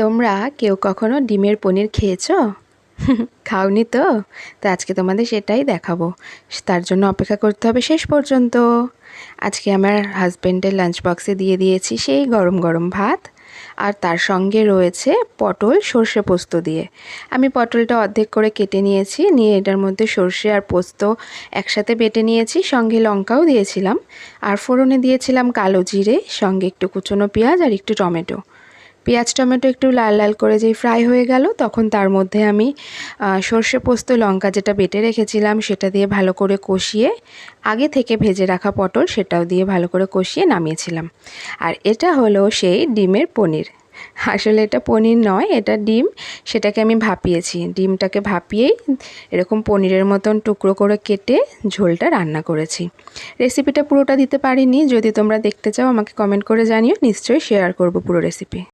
তোমরা কেউ কখনো ডিমের পনির খেয়েছো? খাওনি তো? তো আজকে তোমাদের সেটাই দেখাবো। তার জন্য অপেক্ষা করতে হবে শেষ পর্যন্ত। আজকে আমার হাজব্যান্ডের লাঞ্চ বক্সে দিয়ে দিয়েছি সেই গরম গরম ভাত, আর তার সঙ্গে রয়েছে পটল সর্ষে পোস্ত দিয়ে। আমি পটলটা অর্ধেক করে কেটে নিয়েছি, নিয়ে এটার মধ্যে সর্ষে আর পোস্ত একসাথে বেটে নিয়েছি, সঙ্গে লঙ্কাও দিয়েছিলাম, আর ফোড়নে দিয়েছিলাম কালো জিরে, সঙ্গে একটু কুচনো পেঁয়াজ আর একটু টমেটো। পেঁয়াজ টমেটো একটু লাল লাল করে যেই ফ্রাই হয়ে গেল, তখন তার মধ্যে আমি সর্ষে পোস্ত লঙ্কা যেটা বেটে রেখেছিলাম সেটা দিয়ে ভালো করে কষিয়ে, আগে থেকে ভেজে রাখা পটল সেটাও দিয়ে ভালো করে কষিয়ে নামিয়েছিলাম। আর এটা হলো সেই ডিমের পনির। আসলে এটা পনির নয়, এটা ডিম। সেটাকে আমি ভাপিয়েছি, ডিমটাকে ভাপিয়েই এরকম পনিরের মতন টুকরো করে কেটে ঝোলটা রান্না করেছি। রেসিপিটা পুরোটা দিতে পারিনি, যদি তোমরা দেখতে চাও আমাকে কমেন্ট করে জানিও, নিশ্চয়ই শেয়ার করব পুরো রেসিপি।